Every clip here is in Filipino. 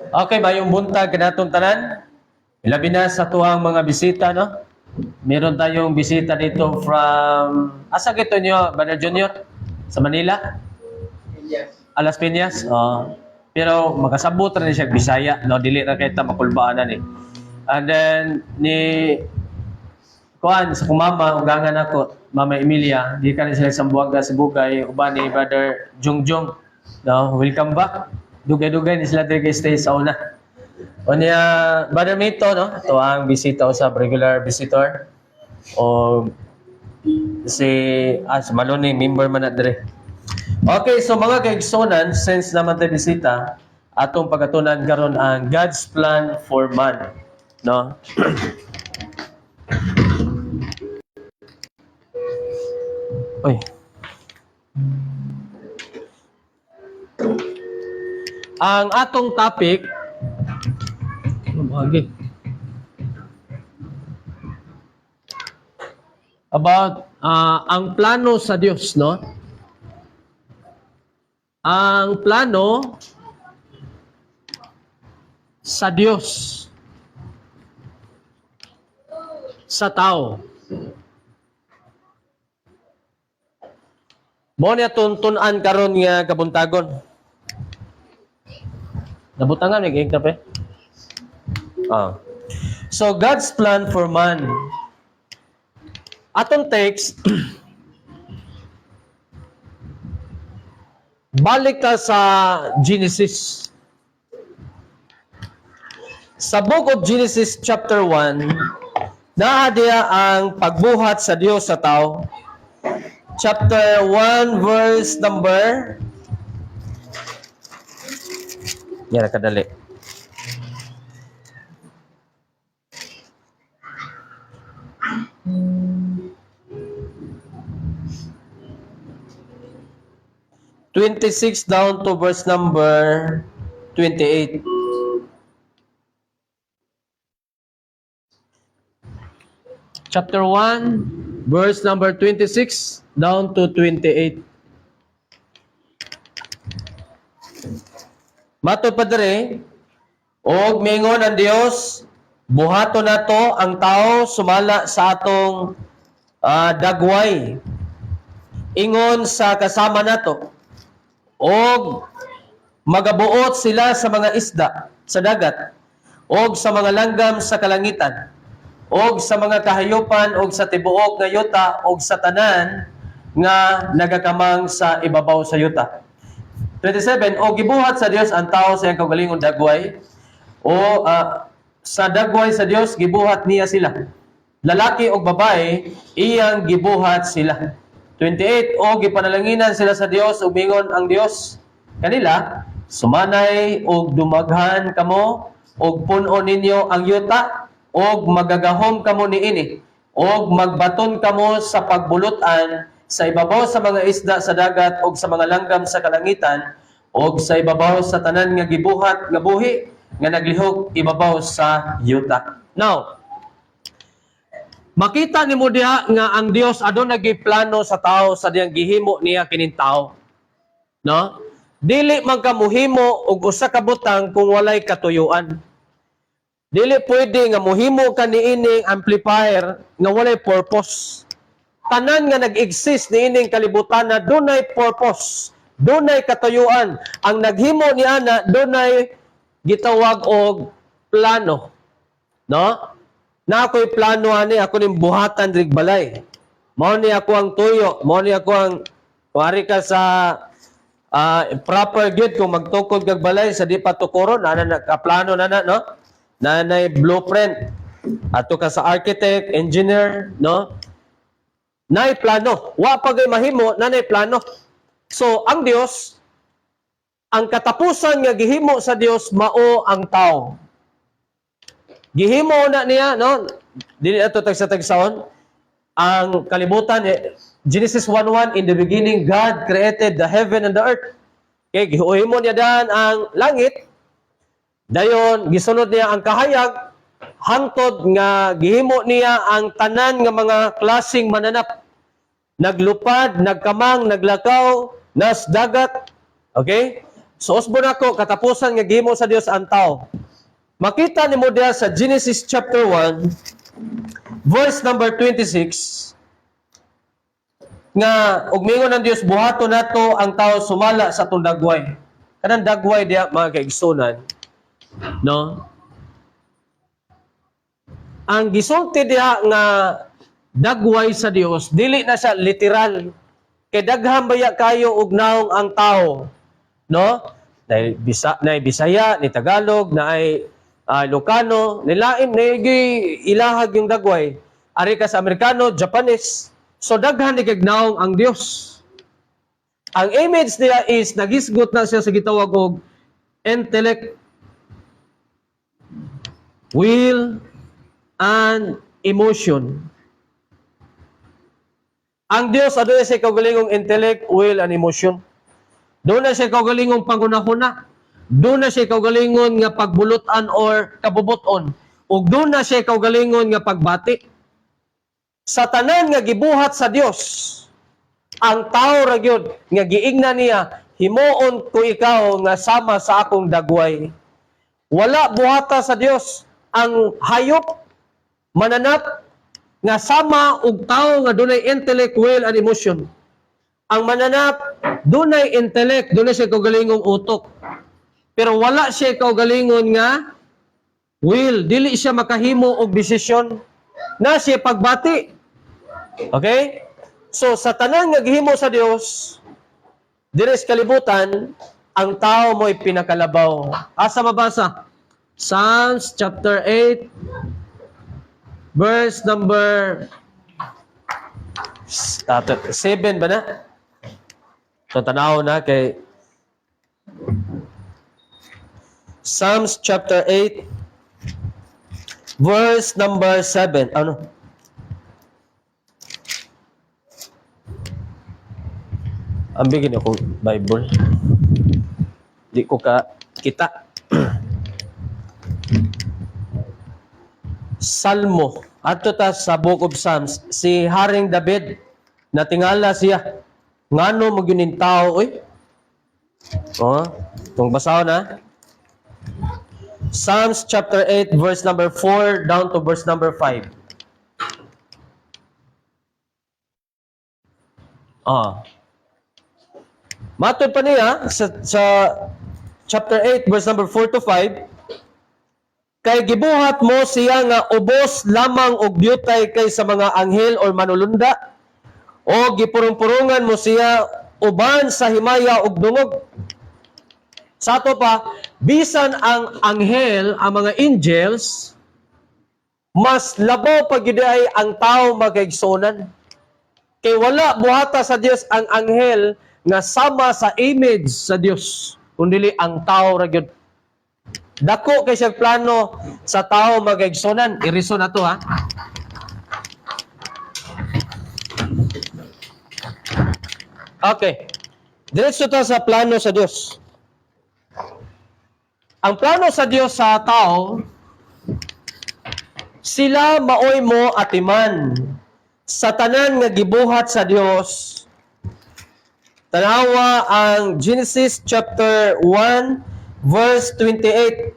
Okay ba yung buntag kanatong tanan? Labi na sa tuwang mga bisita, no? Meron tayong bisita dito from... Asa gito nyo, Brother Junior? Sa Manila? Yes. Alas Piñas? Pero makasabot rin siya Bisaya, no? Dili na kita makulbaanan eh. And then, ni... Kuan, sa kumama, ugangan ako, Mama Emilia, di ka rin sila sambuaga sa bugay, uban ni Brother Jungjung. No? Welcome back. Dugay-dugay ni sila diri stay sa una. O niya, Brother Mito, no? Ito ang bisita o sa regular visitor. O si Malone, member man na dire. Okay, so mga kaigsonan, since naman tayo bisita, atong pagatunan karon ang God's plan for man. No? Oy. Ang atong topic about ang plano sa Diyos, no? Ang plano sa Diyos sa tao. Mo niya tuntun-an karon nga kabuntagon. Nabutangan may gigta pa. So God's plan for man. Atong text balik ka sa Genesis. Sa book of Genesis chapter 1, naa diya ang pagbuhat sa Dios sa tao. Chapter 1 verse number Yan kadali. (26) down to verse number 28. Chapter 1, verse number 26 down to 28. Mato padre, og mingon ang Dios, buhaton nato ang tao sumala sa atong dagway. Ingon sa kasama nato, og magabuot sila sa mga isda sa dagat, og sa mga langgam sa kalangitan, og sa mga kahayupan, og sa tibuok nga yuta, og sa tanan nga nagakamang sa ibabaw sa yuta. 27, o gibuhat sa Dios ang tao sa iyang kaugalingong dagway, o sa dagway sa Dios gibuhat niya sila. Lalaki o babae, iyang gibuhat sila. 28, o gipanalanginan sila sa Dios, umingon ang Dios kanila, sumanay og dumaghan kamo, og punon ninyo ang yuta, og magagahom kamo niini, og magbaton kamo sa pagbulutan sa ibabaw sa mga isda sa dagat og sa mga langgam sa kalangitan og sa ibabaw sa tanan nga gibuhat nga buhi nga naglihok ibabaw sa yuta. Now, makita nimo diha nga ang Dios aduna giplano sa tao sa diyang gihimo niya kining tao. No? Dili man ka muhimo og usa ka butang kung walay katuyuan. Dili pwede nga muhimo ka niining amplifier nga walay purpose. Tanan nga nag-exist ni ining kalibutan na dunay purpose, dunay katuyuan. Ang naghimo ni ana dunay gitawag og plano. No? Na ako'y plano ani, ako ning buhatan rig balay. Mao ni ako ang tuyo, mao ni ako ang kuwari ka sa proper gid kung magtukod kag balay sa di pa tukuron, ana nakaplano na no? Nanay blueprint. Ato ka sa architect, engineer, no? Nay plano. Wa pagay mahimo, nanay plano. So, ang Dios, ang katapusan nga gihimo sa Dios mao ang tao. Gihimo na niya, no? Dili ato tagsa-tagsaon. Ang kalibutan, Genesis 1:1, in the beginning, God created the heaven and the earth. Okay, gihimo niya dan ang langit. Dayon, gisunod niya ang kahayag, hangtod nga gihimo niya ang tanan nga mga klaseng mananap. Naglupad, nagkamang, naglakaw, nas dagat, Okay? So usbon ako katapusan nga gihimo sa Dios ang tao. Makita nimo diha sa Genesis chapter 1 verse number 26 nga ug mingon ng Dios buhaton nato ang tao sumala sa atong dagway. Kanang dagway diha mga kaigsunan, no? Ang gisulti diha nga dagway sa Dios dili na siya literal. Kay daghan baya kayo og naong ang tao, no? Na Bisaya, ni Tagalog, na ay Ilocano, nilain na ilahag yung dagway. Ari ka sa Amerikano, Japanese. So daghan ni kay naong ang Dios. Ang image niya is nagisgot na siya sa gitawag og intellect, will, and emotion. Ang Dios aduna siya kaugalingong intellect, will, and emotion. Doon na siya kaugalingong pangunahuna. Doon na siya kaugalingon nga pagbulutan or kabubuton. Ug doon na siya kaugalingon nga pagbati. Sa tanan nga gibuhat sa Dios, ang tao ra gyud nga giingna niya, himuon ko ikaw nga sama sa akong dagway. Wala buhata sa Dios ang hayop, mananap, nga sama og tao nga dunay intellect, will, and emotion. Ang mananap, dunay intellect, dunay siya kaugalingong utok. Pero wala siya kaugalingon nga will, dili siya makahimo og desisyon na siya pagbati. Okay? So sa tanan nga gihimo sa Dios, diri sa kalibutan, ang tao mo'y pinakalabaw. Asa mabasa? Psalms chapter 8 verse number 7 ba na? So tanaw na kay Psalms chapter 8 verse number 7. Ano? Ambigin ako Bible. Di ko ka kita. Salmo. Ato ta sa Book of Psalms. Si Haring David, natingala siya. Ngano mo gyunin tao, oy? Oh, itong basaw na. Psalms chapter 8, verse number 4 down to verse number 5. Matod pa niya sa chapter 8, verse number 4 to 5, kay gibuhat mo siya nga ubos lamang og biyutay kay sa mga anghel or manulunda, o gipurong-purungan mo siya uban sa himaya og dungog. Sa ato pa, bisan ang anghel, ang mga angels, mas labaw pag giday ang tao magaigsunan. Kay wala buhata sa Dios ang anghel nga sama sa image sa Dios, kundi ang tao ra gyud. Dako kay siya plano sa tao magaigsunan. Iriso na to, ha. Okay. Diretso ta sa plano sa Dios. Ang plano sa Dios sa tao, sila maoy mo atiman sa tanan nga gibuhat sa Dios. Tanawa ang Genesis chapter 1 verse 28.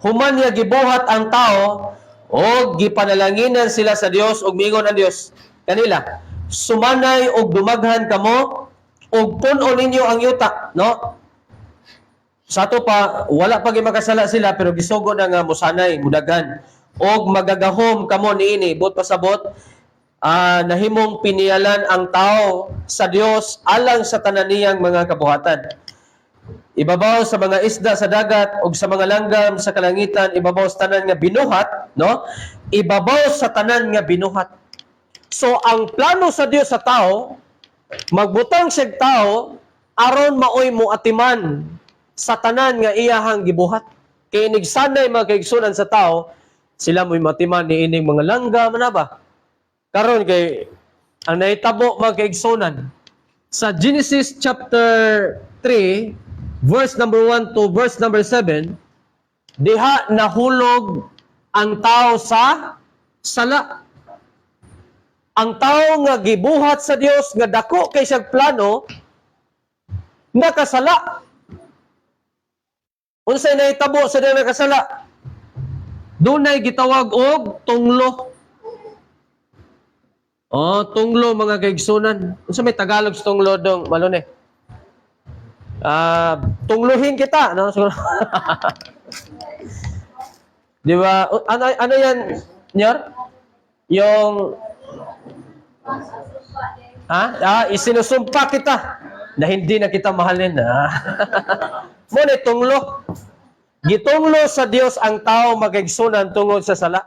Human niya gibuhat ang tao o gipanalanginan sila sa Dios ug miingon ang Dios kanila, sumanay og dumaghan kamo ug pun-on ninyo ang yuta, no? Sa ato pa, wala pa makasala sila pero gisugo na nga musanay, mudagan og magagahom kamo niini but pasabot nahimong pinialan ang tao sa Dios alang sa tanan niyang mga kabuhatan. Ibabaw sa mga isda sa dagat ug sa mga langgam sa kalangitan, ibabaw sa tanan nga binuhat, no? Ibabaw sa tanan nga binuhat. So ang plano sa Dios sa tao, magbutang siya tao aron maoy mo atiman sa tanan nga iyahang gibuhat. Kay nigsanay mga kaigsunan sa tao, sila mo'y matiman ni ining mga langgam na ba? Karon kay ang nahitabo mga kaigsunan sa Genesis chapter 3 verse number 1 to verse number 7, diha nahulog ang tao sa sala. Ang tao nga gibuhat sa Dios nga dako kay siyang plano, nakasala. Unsay nahitabo sa diha nakasala? Dunay gitawag og tunglo. Oh, tunglo mga kaigsunan. Unsa may Tagalog sa tunglo dong, malone? Tungluhin kita, no? Di ba? Ano yan, Nyor? Yung isinusumpa kita na hindi na kita mahalin. Muna tunglo. Gitunglo sa Dios ang tao magaigsunan tungod sa sala.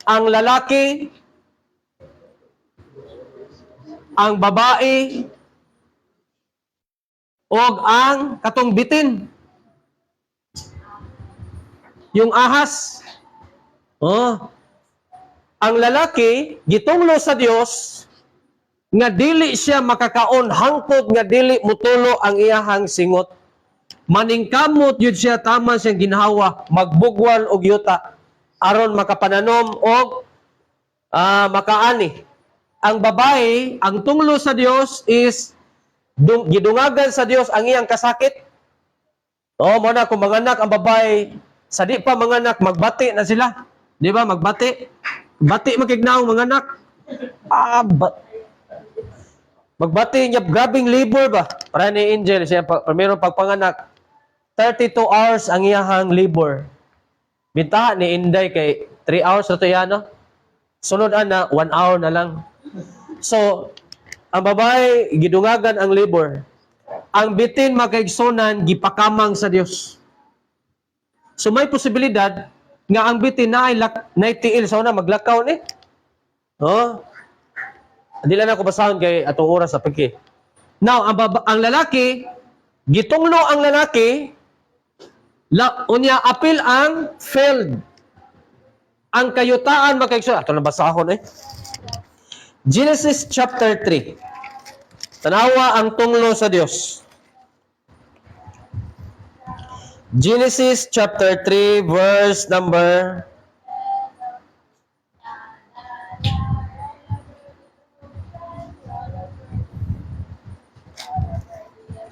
Ang lalaki, ang babae, o ang katong bitin. Yung ahas. Ang lalaki, gitunglo sa Dios, nga dili siya makakaon hangtod nga dili mutulo ang iyahang singot. Maningkamot yun siya, tama siyang ginhawa, magbugwal og yuta, aron makapananom og makaani. Ang babae, ang tunglo sa Dios is gidungagan sa Dios ang iyang kasakit. Muna kung manganak ang babae, sa di pa manganak, magbati na sila. Di ba, magbati? Bati makignaong manganak. Magbati niya, grabing labor ba? Para ni Angel, siya primero pagpanganak, 32 hours ang iyahang labor. Bintaha ni Inday kay 3 hours na to yan, no? Sunod na, 1 hour na lang. So, ang babae, gidungagan ang labor. Ang bitin makaigsunan, gipakamang sa Dios. So, may posibilidad nga ang bitin na ay tiil sa una, maglakaw ni. Hindi lang ako basahon kay atong oras sa pagki. Now, ang lalaki, gitunglo ang lalaki, unya apil ang failed. Ang kayutaan makaigsunan. Ito na basahon Genesis chapter 3. Tanawa ang tunglo sa Dios. Genesis chapter 3 verse number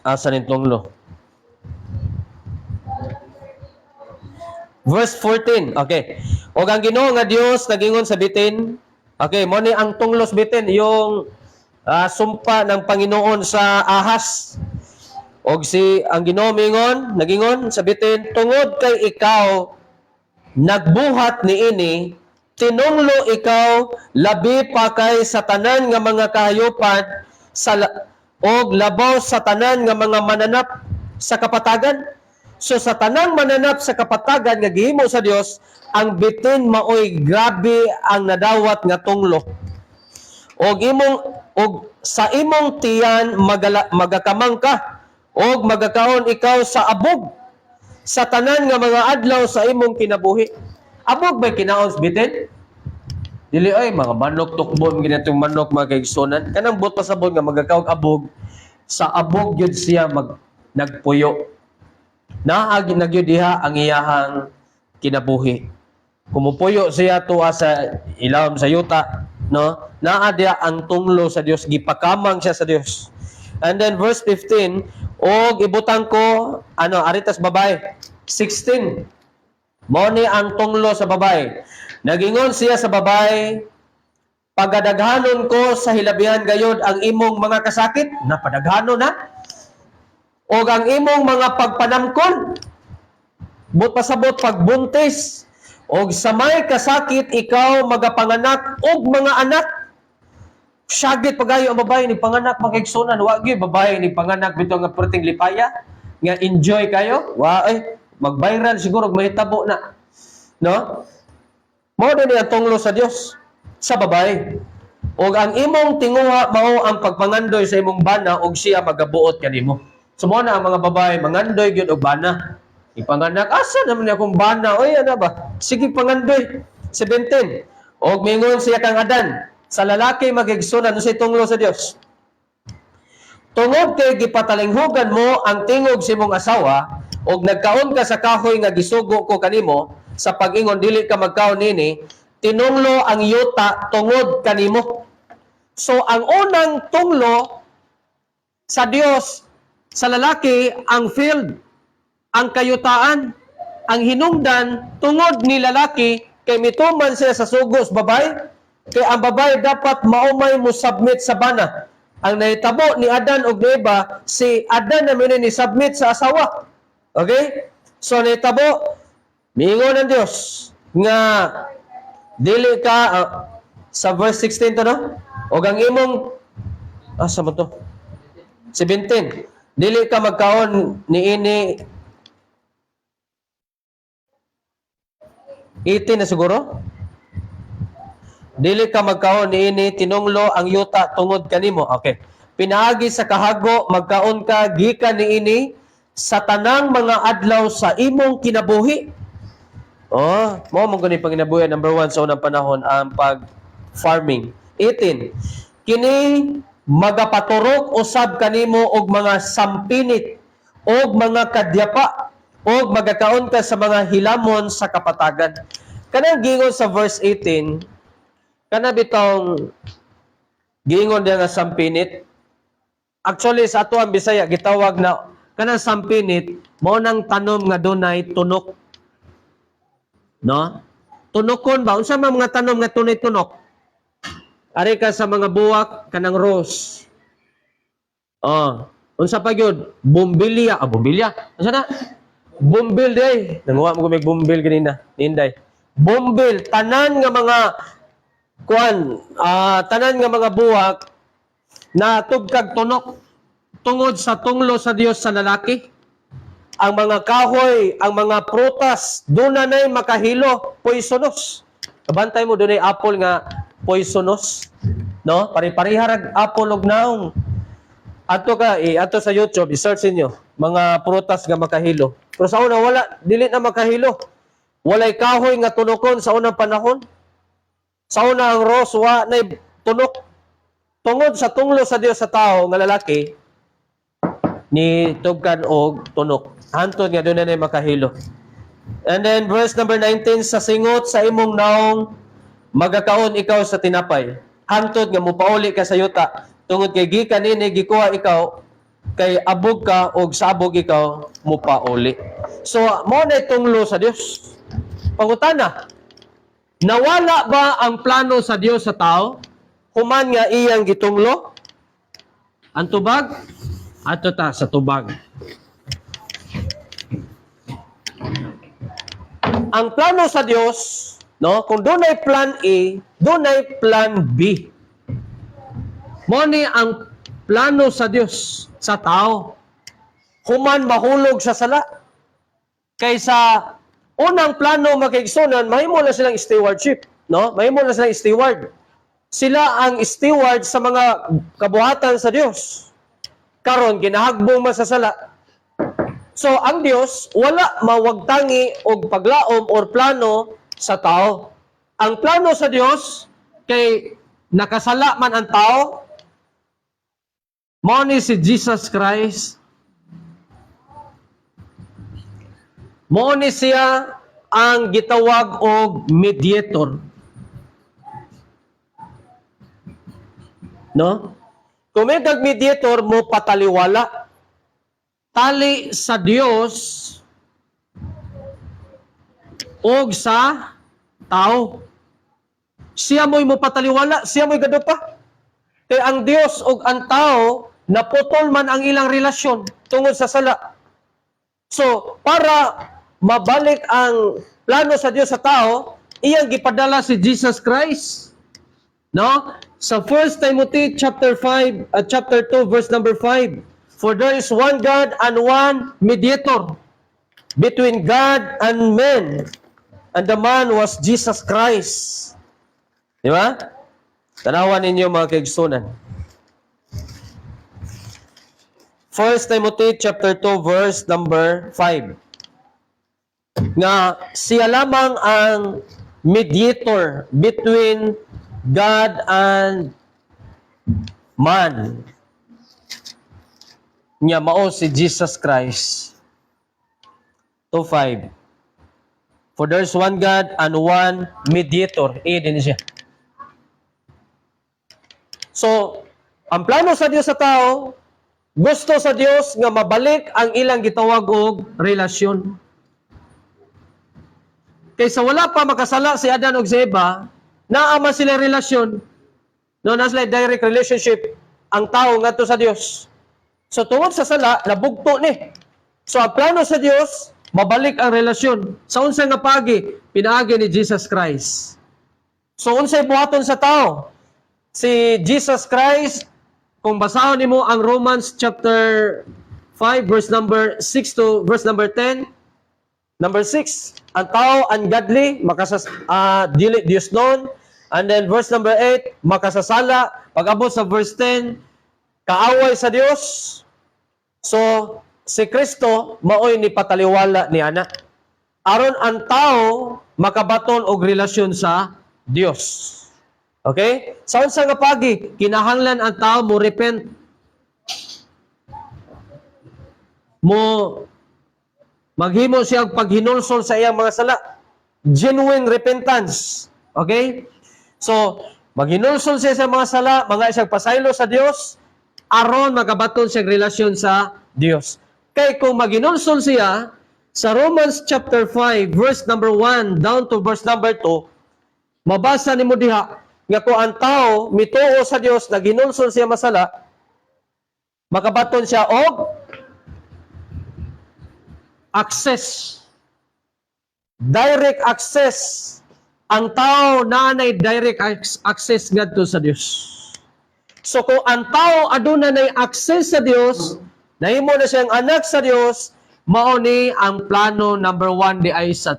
asa ning tunglo? Verse 14. Okay. O ang Ginoo nga Dios nagingon sa bitin. Okay, mo ni ang tunglos bitin yung sumpa ng Panginoon sa ahas. Og ang Ginoo mingon, nagingon sa bitin, tungod kay ikaw nagbuhat niini, tinunglo ikaw labi pa kay sa tanan nga mga kahayupan og labaw sa tanan nga mga mananap sa kapatagan. So sa tanang mananap sa kapatagan nga gihimo sa Dios, ang bitin maoy grabe ang nadawat nga tunglo. Og sa imong tiyan magakamang ka og magakaon ikaw sa abog sa tanan nga mga adlaw sa imong kinabuhi. Abog ba kinaon bitin? Dili ay mga manok tukbon ginatong manok mga kaigsunan. Kanang bot pa sabon nga magakaog abog, sa abog gyud siya nagpuyo. Nagyud diha ang iyahang kinabuhi. Kumupuyo siya tuwa sa ilawom sa yuta, no? Naa diha ang tunglo sa Dios, gipakamang siya sa Dios. And then verse 15, og ibutang ko aritas babae. 16. Mao ni ang tunglo sa babae. Nagingon siya sa babae, pagadaghanon ko sa hilabihan gayod ang imong mga kasakit, napadaghanon na. O ang imong mga pagpanamkon, but pasabot pagbuntis, o sa may kasakit ikaw magapanganak og mga anak. Syagit pagayo ang babae ni panganak makaigsunan, wa gyud babae ni panganak bito nga perting lipaya nga enjoy kayo. Mag-viral siguro mahitabo na. No? Mao din ang tunglo sa Dios sa babae. O ang imong tinguha mao ang pagpangandoy sa imong bana og siya magabuot kanimo. Sumo na ang mga babae, mangandoy gyud og bana. Ipanganak, asa naman niya akong bana? Oy, ano ba? Sige, pangandoy. 17. Og mingon siya kang Adan, sa lalaki magigsunan, no sa tunglo sa Dios. Tungod kay gipatalinghugan mo ang tingog sa imong asawa, og nagkaon ka sa kahoy nga gisugo ko kanimo, sa pag-ingon dili ka magkaon nini, tinunglo ang yuta tungod kanimo. So, ang unang tunglo sa Dios sa lalaki ang field, ang kayutaan, ang hinungdan tungod ni lalaki kay mituman siya sa sugos babay, kay ang babay dapat maumay mo submit sa bana. Ang nahitabo ni Adan ug ni Eva, si Adan na ni submit sa asawa. Okay? So nahitabo, miingon ng Dios nga dili ka sa verse 16 to no? O ang imong sa mo to? 17. Dili ka magkaon niini 18 na siguro? Dili ka magkaon niini tinunglo ang yuta tungod kanimo. Okay. Pinaagi sa kahago magkaon ka gikan niini sa tanang mga adlaw sa imong kinabuhi. Mo gani panginabuhi number 1 sa unang panahon ang pag-farming. 18. Kini magapaturok usab kanimo og mga sampinit og mga kadyapa og magakaon ka sa mga hilamon sa kapatagan. Kanang gingon sa verse 18, kana bitong gingon diya nga sampinit. Actually sa ato ang Bisaya gitawag na kanang sampinit mao nang tanom nga dunay tunok. No? Tunokon ba unsa man mga tanom nga tunay tunok? Ari ka sa mga buwak kanang rose. Unsa pa gyud? Bumbilya. Bumbilya. Unsa na? Bumbil day. Nanguha mo gumig bumbil ganina. Inday. Bumbil tanan nga mga tanan nga mga buwak na tugkag tunok tungod sa tunglo sa Dios sa lalaki. Ang mga kahoy, ang mga prutas, doon na na'y makahilo, poisonous. Kabantay mo, doon ay apple nga poisonous. No? Pari-pariharag apple og naong. Ato sa YouTube, i-search niyo mga prutas nga makahilo. Pero sa una, wala, dili na makahilo. Walay kahoy nga tunokon sa unang panahon. Sa una, ang rose, na'y tunok. Tungod sa tunglo sa Dios sa tao, nga lalaki, ni tugkan og tunok. Hantod nga doon na makahilo. And then verse number 19, sa singot sa imong naong magakaon ikaw sa tinapay. Hantod nga mupauli ka sa yuta. Tungod kay gikan ini gikuha ikaw kay abog ka og sa abog ikaw mupauli. So mo na tunglo sa Dios. Pangutana, nawala ba ang plano sa Dios sa tao? Human nga iyang gitunglo? Ang tubag? Ato ta sa tubag. Ang plano sa Dios, no, kung doon ay plan A, doon ay plan B. Mo ni ang plano sa Dios sa tao. Human mahulog sa sala. Kaysa unang plano makigsunan, mahimo na silang stewardship, no? Mahimo na silang steward. Sila ang steward sa mga kabuhatan sa Dios. Karon ginahagbong man sa sala. So ang Dios wala mawagtangi og paglaom or plano sa tao. Ang plano sa Dios kay nakasala man ang tao, mao ni si Jesus Christ. Mao ni siya ang gitawag og mediator. No? Kung may mediator mo pataliwala tali sa Dios og sa tao. Siya mo'y mo pataliwala, siya mo'y gadupa. Kaya ang Dios og ang tao naputol man ang ilang relasyon tungod sa sala. So, para mabalik ang plano sa Dios sa tao, iyang gipadala si Jesus Christ. No? Sa 1 Timothy chapter 5 chapter 2 verse number 5. For there is one God and one mediator between God and men. And the man was Jesus Christ. Di ba? Tanawan ninyo mga kaigsunan. 1 Timothy chapter 2 verse number 5. Nga siya lamang ang mediator between God and man. Nga mao si Jesus Christ. 2:5. For there's one God and one mediator. Din siya. So, ang plano sa Diyos sa tao, Gusto sa Dios nga mabalik ang ilang gitawag og relasyon. Kaysa wala pa makasala si Adan ug si Eva, naama sila relasyon. No, na sila direct relationship ang tao ngadto sa Dios. So tungod sa sala, nabugto ni. So ang plano sa Dios, mabalik ang relasyon. Sa unsa nga pagi, pinaagi ni Jesus Christ. So unsay buhaton sa tao? Si Jesus Christ, kung basahon nimo ang Romans chapter 5 verse number 6 to verse number 10, number 6, ang tao ungodly, dili Dios noon. And then verse number 8, makasasala. Pag-abot sa verse 10, kaaway sa Dios. So, si Kristo maoy ni pataliwala ni ana. Aron ang tao makabaton og relasyon sa Dios. Okay? Sa unsa nga pagi, kinahanglan ang tao mo repent. Mo maghimo siya og paghinulsol sa iyang mga sala. Genuine repentance. Okay? So, maghinulsol siya sa mga sala, mga isang pasaylo sa Dios, aron magabaton siya relasyon sa Dios. Kay kung maghinulsol siya, sa Romans chapter 5, verse number 1 down to verse number 2, mabasa nimo diha nga kung ang tao mituo sa Dios, naghinulsol siya masala, makabaton siya og access. Direct access. Ang tao naanay direct access ngadto sa Dios. So kung ang tao aduna nay access sa Dios, nahimo na siyang anak sa Dios, mao ni ang plano number 1 di ay sa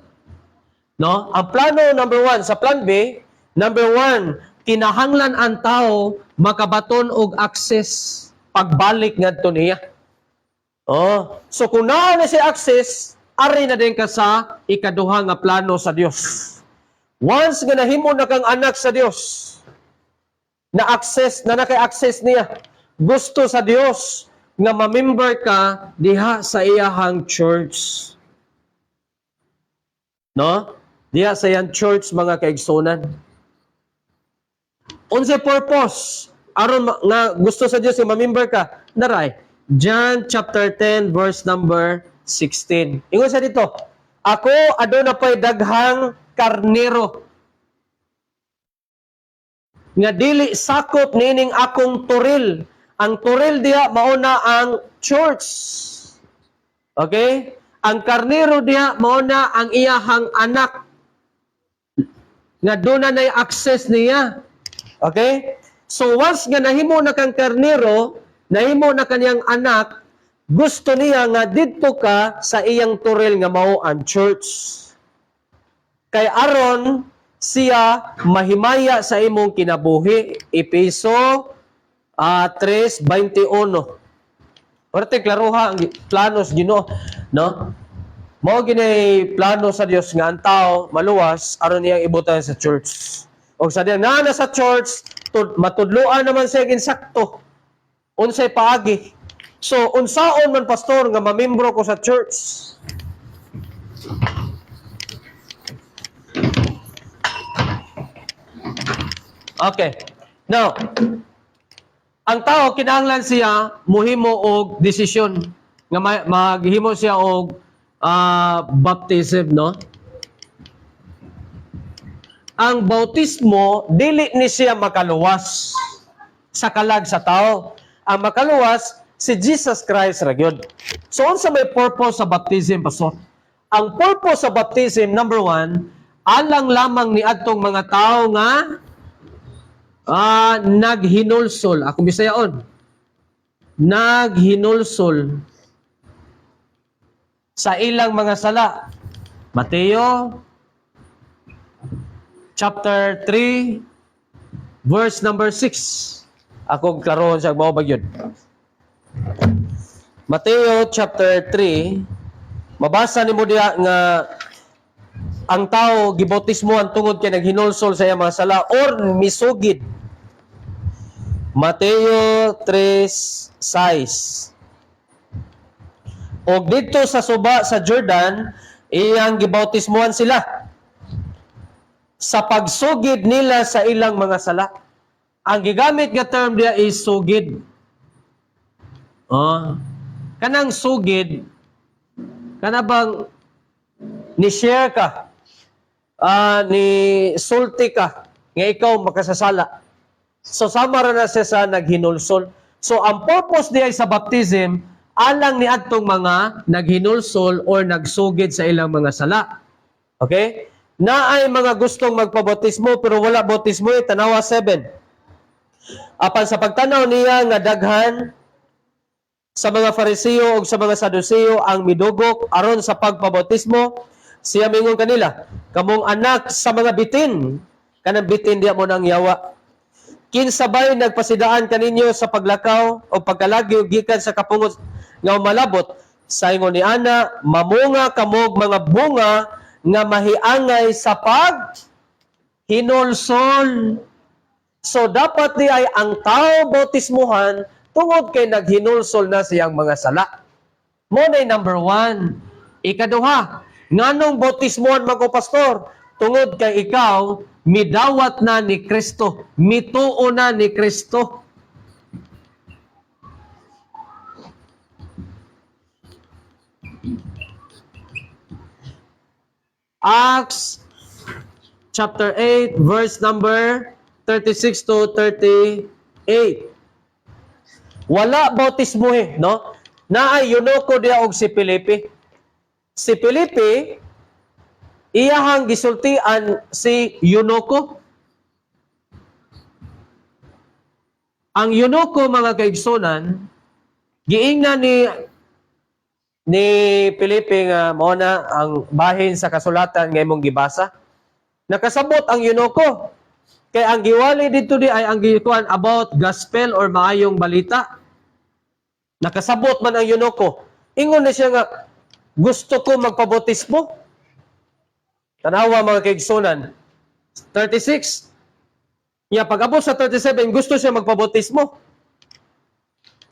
no? Ang plano number 1 sa plan B, number 1, kinahanglan ang tao makabaton og access pagbalik ngadto niya. Oh, so kung naa na si access, ari na din ka sa ikaduha nga plano sa Dios. Once nga nahimo na kang anak sa Dios, na access, na naka-access niya, gusto sa Dios nga ma-member ka diha sa iyahang church. No? Diha sa iyang church, mga kaigsunan. Unsay purpose? Aron nga gusto sa Dios nga ma-member ka, naray. John chapter 10 verse number 16. Ingon sa dito, ako aduna pay daghang karnero nga dili sakop nining akong turil. Ang turil diha mauna ang church. Okay? Ang karnero diha mauna ang iyahang anak nga doon na access niya. Okay? So once nga nahimo na kang karnero, nahimo na kaniyang anak, gusto niya nga didto ka sa iyang turil nga mao ang church. Kay aron siya mahimaya sa imong kinabuhi. Epeso 3:21. Orte klaruha ang planos Ginoo, no? Mao ginay plano sa Dios nga ang tao maluwas aron niyang ibutan sa church. Og sa diyan na sa church, matudloan naman siya ginsakto. Unsay paagi. So unsaon man pastor nga mamembro ko sa church? Okay. Now, ang tao kinahanglan siya muhimo og desisyon nga maghimo siya og baptism, no? Ang bautismo dili ni siya makaluwas sa kalag sa tao. Ang makaluwas si Jesus Christ ra gyud. So unsa may purpose sa baptism, pastor? Ang purpose sa baptism, number 1, alang lamang ni adtong mga tao nga naghinulsol. Ako bisayaon. Naghinulsol sa ilang mga sala. Mateo chapter 3 verse number 6. Ako klarohon sa mao bagyod. Mateo chapter 3, mabasa nimo diha nga ang tao gibautismohan tungod kay naghinulsol sa iyang mga sala or misugid. Mateo 3:6. Og dito sa suba sa Jordan, iyang gibautismohan sila sa pagsugid nila sa ilang mga sala. Ang gigamit nga term diya is sugid. Oh. Kanang sugid, kana bang ni-share ka, ni sulti ka, nga ikaw makasasala. So, sama ra na siya sa naghinulsol. So, ang purpose diya sa baptism, alang ni adtong mga naghinulsol or nagsugid sa ilang mga sala. Okay? Na ay mga gustong magpabautismo pero wala bautismo, tanawa 7. Apan sa pagtanaw niya nga daghan sa mga Fariseo o sa mga Saduceo ang midugok aron sa pagpabautismo, siya mingon kanila, kamong anak sa mga bitin, kanang bitin diya mo nang yawa. Kinsabay nagpasidaan kaninyo sa paglakaw o pagkalagyo gikan sa kapungos nga malabot, sa ingon ni ana, mamunga kamog mga bunga nga mahiangay sa hinulsol. So, dapat di ay ang tao bautismuhan tungod kay naghinulsol na siyang mga sala. Muna'y number 1. Ikaduha, nganong bautismuhan mga pastor? Tungod kay ikaw, midawat na ni Kristo. Mituo na ni Kristo. Acts chapter 8, verse number 36 to 38. Wala bautismo no? Naay Eunuco diya og si Felipe. Si Felipe, iyahang gisultian si Eunuco. Ang Eunuco, mga kaigsunan, giingnan ni Felipe nga mao na ang bahin sa kasulatan nga imong gibasa. Nakasabot ang Eunuco. Kay ang giwali dito di ay ang gikuan about gospel or maayong balita. Nakasabot man ang Eunuco. Ingon na siya nga, gusto ko magpabautismo. Tanawa mga kaigsunan. 36. Pag-abot sa 37, gusto siya magpabautismo.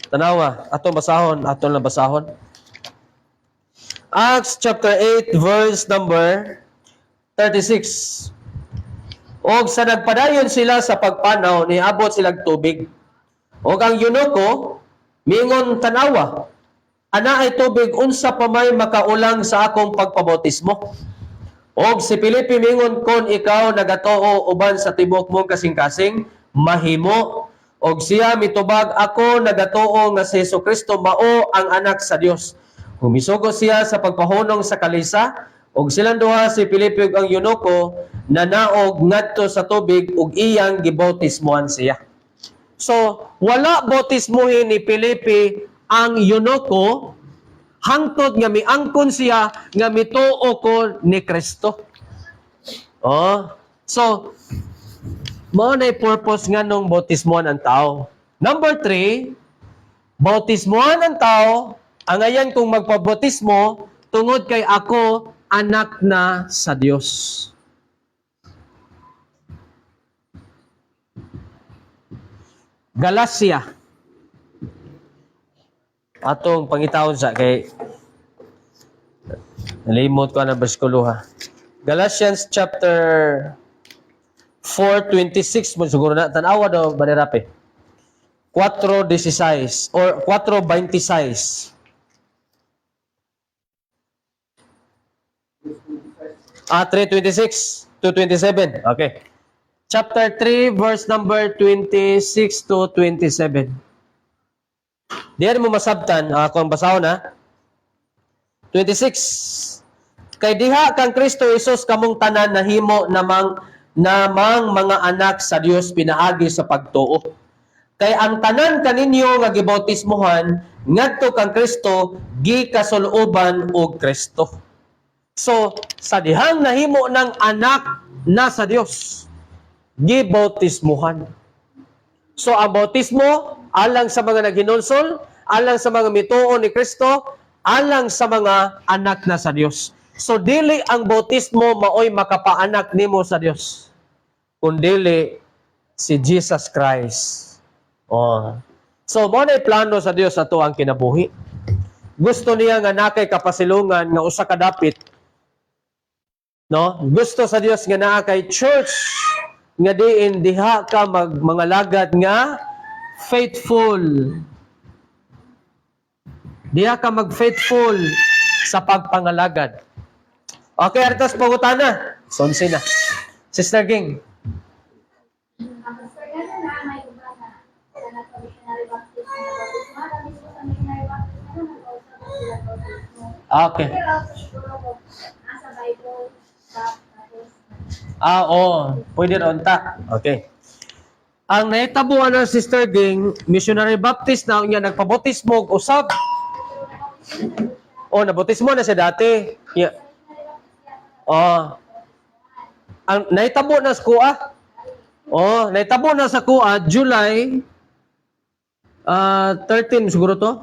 Tanawa, atong na basahon. Acts chapter 8, verse number 36. Og sa nagpadayon sila sa pagpanaw, niabot silang tubig. Og ang Eunuco, mingon tanawa, ana ay tubig, unsa pa may makaulang sa akong pagpabautismo? Og si Felipe mingon, kon ikaw nagatoo uban sa tibok mong kasing-kasing, mahimo. Og siya mitubag, ako nagatoo nga si Jesucristo mao ang anak sa Dios. Humisugo siya sa pagpahunong sa kalisa, og silang duha si Felipe ug ang Eunuco nanaog ngadto sa tubig ug iyang gibautismohan siya. So, wala bautismohin ni Felipe ang Eunuco hangtod nga miangkon siya nga mituo ko ni Kristo. So, mao na purpose nga nung bautismohan ang tao. Number 3, bautismohan ang tao, ang ayan kung magpabautismo, tungod kay ako, anak na sa Dios. Galacia. Atong pangitawon sa kay nalimot ko na bersikulo ha. Galatians chapter 4:26 mo siguro na tanawa daw banirape. 4:16 or 4:26. 3:26 to 27. Okay. Chapter 3, verse number 26 to 27. Diyan mo masabtan, kung basahon na. 26. Kay diha kang Kristo Jesus kamong tanan nahimo namang mga anak sa Dios pinaagi sa pagtuo. Kay ang tanan kaninyo nga gibautismohan ngadto kang Kristo gikasuluban og Kristo. So, sa dihang nahimo ng anak na sa Dios, gibautismuhan. So, ang bautismo, alang sa mga naghinulsol, alang sa mga mituo ni Kristo, alang sa mga anak na sa Dios. So, dili ang bautismo maoy makapaanak nimo sa Dios, kundili si Jesus Christ. So, mo na plano sa Dios ato ang kinabuhi. Gusto niya nga nakay kapasilungan nga usa ka dapit. No? Gusto sa Dios nga naa kay church nga diin diha ka mga lagad nga faithful. Diha ka mag-faithful sa pagpangalagad. Okay, aritos pangutana. Sonsi na. Sister Ging. Pastor, gano'n na may iba na nag-missionary baptism na baptism. Marami po sa missionary baptism na nag-also na sila baptism. Okay. Pero siguro po, nasa Bible, tapos Oo. Pwede ron ta. Okay. Ang naitabuan ng Sister Ging, missionary baptist na niya nagpabotismo og usab. Oh, nabotismo na siya dati. Yeah. Oh. Ang naitabo na sa kuha. Oh, naitabo na sa kuha July 13 siguro to.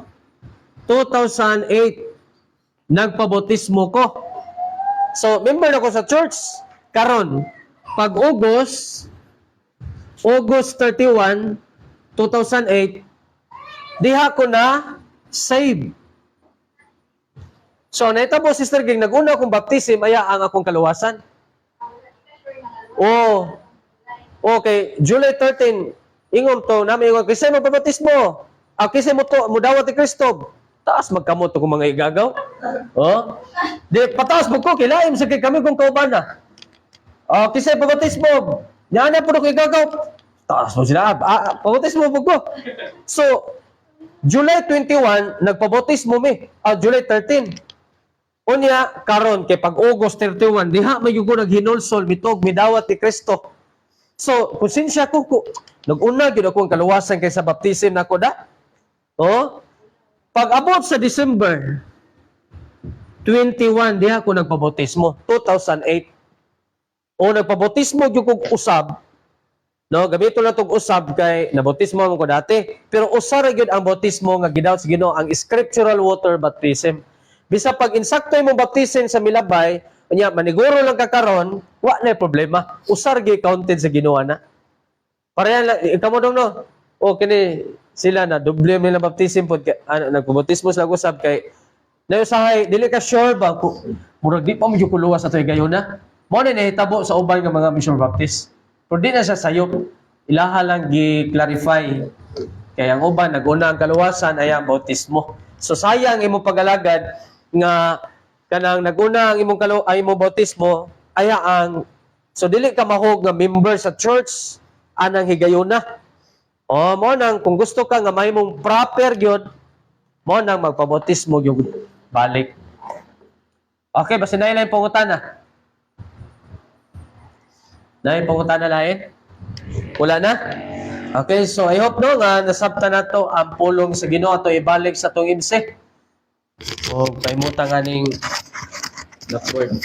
2008 nagpabotismo ko. So, member ako sa church. Karon, pag August 31, 2008, diha ko na save. So, naitabo, Sister Ging, nag-una akong baptism, aya ang akong kaluwasan. Oh, okay, July 13, ingom to, namin ingom, kisay mo pabatismo, kisay mo to, mudawat ni Kristo, taas magkamot ko mga igagaw. Oh, di, pataas mo ko, kilaim, sige kami kung kauban na. Kisay pabatismo, yan na po ko igagaw, taas mo sila, pabatismo po ko. So, July 21, nagpabotismo mi, July 13, unya karon kay pag August 31 diha may yugo naghinulsol mitog midawat ni Kristo. So, konsensya ko nag-una gyud ako ang kaluwasan kaysa baptism nako da. Oh. Pag abot sa December 21 diha ako nagpabautismo 2008. O nagpabautismo gyud kog usab. No, gamito na tog usab kay nabautismo man ko dati. Pero usara gyud ang bautismo nga gidawat sa Ginoo ang scriptural water baptism. Bisa pag insakto imong baptisin sa milabay, unya maniguro lang ka karon, wa na problema. Usar gi counted sa Ginoo na. Pareha lang ikamo dong no. O kini sila na doble nila baptism pod nagpabautismo sa usab kay nausahay dili ka sure ba ko murag di pa mo gyud kuluwas sa toy gayon na. Mao ni nahitabo sa uban nga mga mission baptist. Pero di na siya sayop. Ilaha lang gi-clarify. Kaya ang uban nag-una ang kaluwasan ay ang bautismo. So sayang imong pag-alagad nga kanang naguna ang imong bautismo aya ang so dili ka mahog nga member sa church anang higayuna. Mo nang kung gusto ka nga mahimong proper gyud mo nang magpabautismo gyud balik. Okay, basta na lang pangutana. Dahil pangutana lain? Wala na? Okay, so I hope no nga nasabtan nato ang pulong sa Ginoo ato ibalik sa tong imse. O kaimutan nga ning the word.